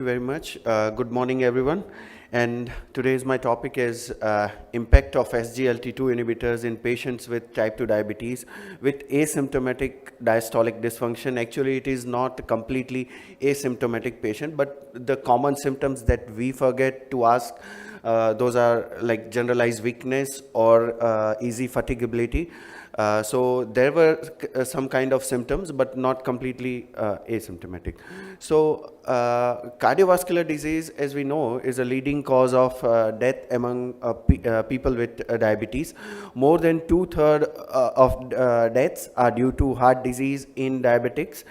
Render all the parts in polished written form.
Very much. Good morning, everyone. And today's my topic is impact of SGLT2 inhibitors in patients with type 2 diabetes with asymptomatic diastolic dysfunction. Actually, it is not completely asymptomatic patient, but the common symptoms that we forget to ask, those are like generalized weakness or easy fatigability. So there were some kind of symptoms, but not completely asymptomatic. So cardiovascular disease, as we know, is a leading cause of death among people with diabetes. More than two-thirds of deaths are due to heart disease in diabetics.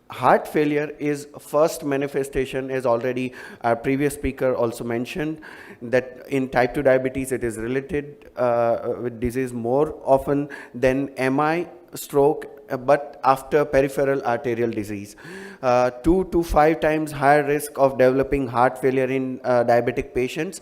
Heart failure is first manifestation, as already our previous speaker also mentioned, that in type 2 diabetes it is related with disease more often than MI, stroke, but after peripheral arterial disease. 2 to 5 times higher risk of developing heart failure in diabetic patients.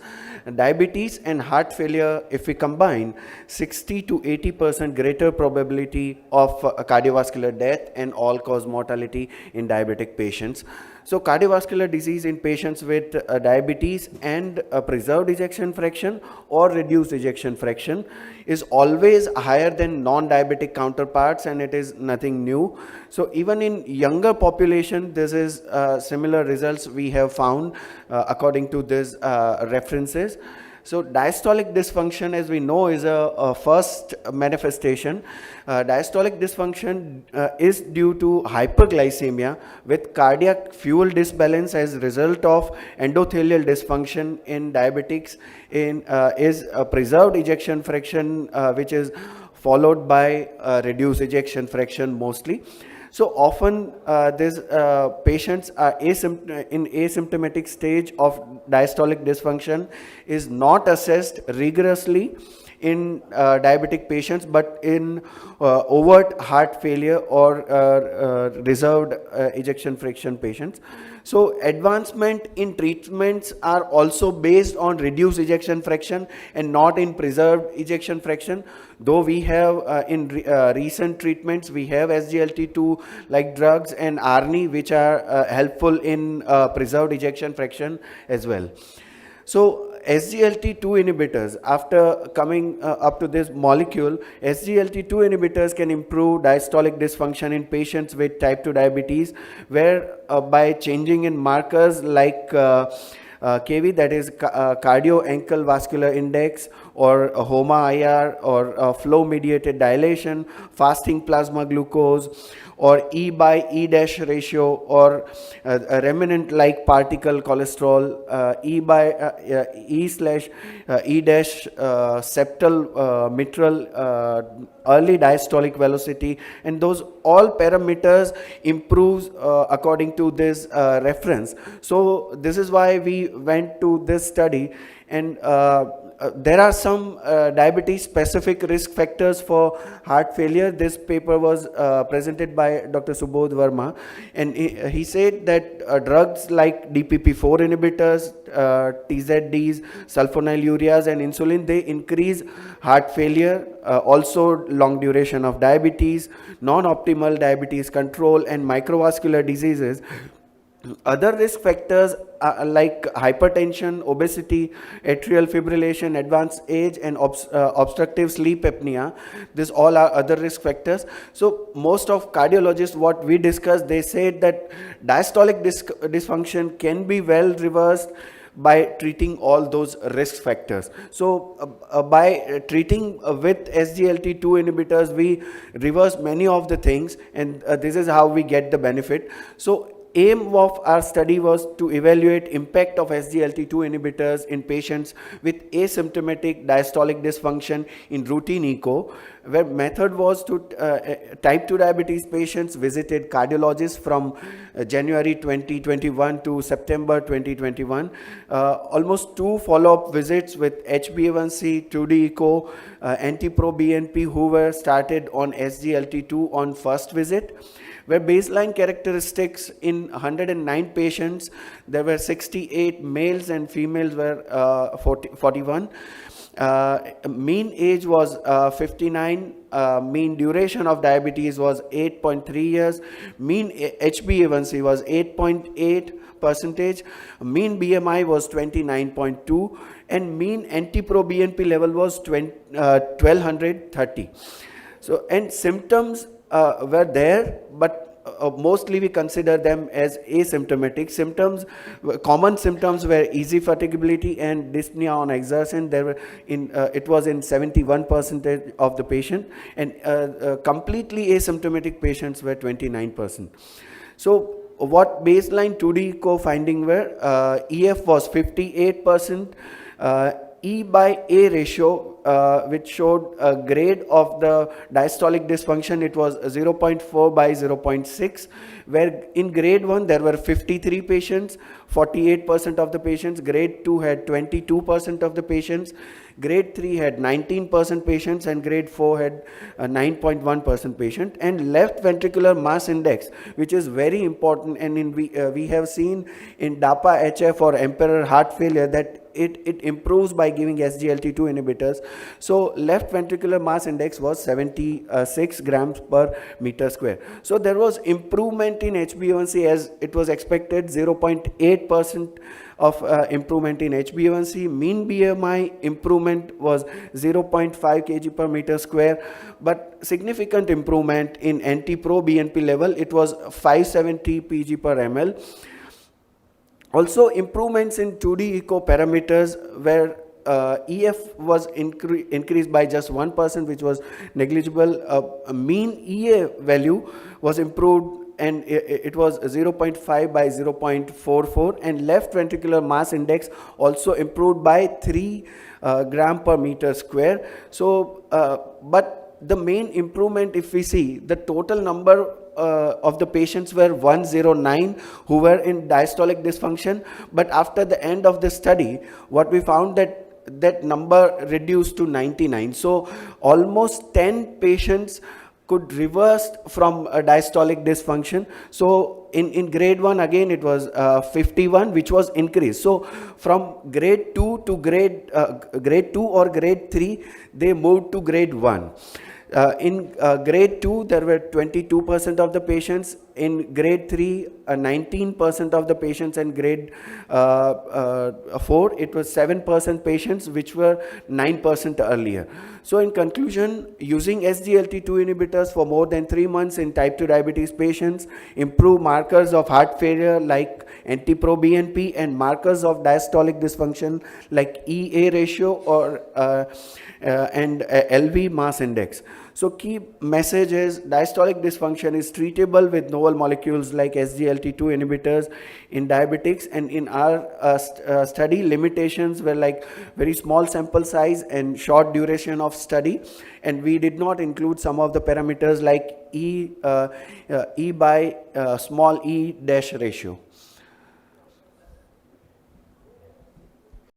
Diabetes and heart failure, if we combine, 60 to 80% greater probability of cardiovascular death and all-cause mortality in diabetic patients. So cardiovascular disease in patients with diabetes and preserved ejection fraction or reduced ejection fraction is always higher than non-diabetic counterparts, and it is nothing new. So even in younger population, this is similar results we have found according to these references. So diastolic dysfunction, as we know, is a first manifestation. Diastolic dysfunction is due to hyperglycemia with cardiac fuel disbalance as a result of endothelial dysfunction in diabetics. Is a preserved ejection fraction, which is followed by reduced ejection fraction mostly. So often these patients are in asymptomatic stage of diastolic dysfunction is not assessed rigorously in diabetic patients, but in overt heart failure or reserved ejection fraction patients. So advancement in treatments are also based on reduced ejection fraction and not in preserved ejection fraction. Though we have in recent treatments, we have SGLT2 like drugs and ARNI, which are helpful in preserved ejection fraction as well. So SGLT2 inhibitors, after coming up to this molecule, SGLT2 inhibitors can improve diastolic dysfunction in patients with type 2 diabetes, where by changing in markers like KV, that is cardio ankle vascular index, or HOMA-IR, or flow mediated dilation, fasting plasma glucose, or E by E dash ratio, or remnant like particle cholesterol, E by E slash E dash septal mitral early diastolic velocity, and those all parameters improves according to this reference. So this is why we went to this study, and there are some diabetes specific risk factors for heart failure. This paper was presented by Dr. Subodh Verma, and he said that drugs like DPP4 inhibitors, TZDs, sulfonylureas, and insulin, they increase heart failure, also long duration of diabetes, non-optimal diabetes control, and microvascular diseases. Other risk factors like hypertension, obesity, atrial fibrillation, advanced age, and obstructive sleep apnea. These all are other risk factors. So most of cardiologists, what we discussed, they said that diastolic dysfunction can be well reversed by treating all those risk factors. So by treating with SGLT2 inhibitors, we reverse many of the things, and this is how we get the benefit. So aim of our study was to evaluate impact of SGLT2 inhibitors in patients with asymptomatic diastolic dysfunction in routine echo, where method was to type 2 diabetes patients visited cardiologists from January 2021 to September 2021. Almost 2 follow-up visits with HbA1c, 2D echo, anti-pro-BNP who were started on SGLT2 on first visit, where baseline characteristics in 109 patients, there were 68 males and females were 41. Mean age was 59, mean duration of diabetes was 8.3 years, mean HbA1c was 8.8, percentage, mean BMI was 29.2, and mean NT-proBNP level was 1230. So, and symptoms were there, but mostly we consider them as asymptomatic. Symptoms, common symptoms were easy fatigability and dyspnea on exertion. There were it was in 71% of the patient, and completely asymptomatic patients were 29%. So what baseline 2D echo finding were, EF was 58%, E by A ratio, which showed a grade of the diastolic dysfunction, it was 0.4 by 0.6, where in grade 1 there were 53 patients, 48% of the patients, grade 2 had 22% of the patients, grade 3 had 19% patients, and grade 4 had 9.1% patient. And left ventricular mass index, which is very important, and we have seen in DAPA HF or Emperor heart failure that it improves by giving SGLT2 inhibitors. So left ventricular mass index was 76 grams per meter square. So there was improvement in HbA1c as it was expected, 0.8% of improvement in HbA1c. Mean BMI improvement was 0.5 kg per meter square, but significant improvement in NT-proBNP level, it was 570 pg per ml. Also improvements in 2D echo parameters where EF was increased by just 1%, which was negligible. Mean EA value was improved, and it was 0.5 by 0.44, and left ventricular mass index also improved by 3 gram per meter square. So, but the main improvement, if we see, the total number of the patients were 109 who were in diastolic dysfunction, but after the end of the study, what we found that number reduced to 99. So almost 10 patients could reverse from a diastolic dysfunction. So in grade 1 again it was 51, which was increased. So from grade 2 to grade 2 or grade 3, they moved to grade 1. In grade 2, there were 22% of the patients. In grade 3, 19% of the patients, and grade 4, it was 7% patients, which were 9% earlier. So in conclusion, using SGLT2 inhibitors for more than 3 months in type 2 diabetes patients improve markers of heart failure like NT-proBNP and markers of diastolic dysfunction like EA ratio or and LV mass index. So key message is diastolic dysfunction is treatable with novel molecules like SGLT2 inhibitors in diabetics, and in our study, limitations were like very small sample size and short duration of study, and we did not include some of the parameters like E by small e dash ratio.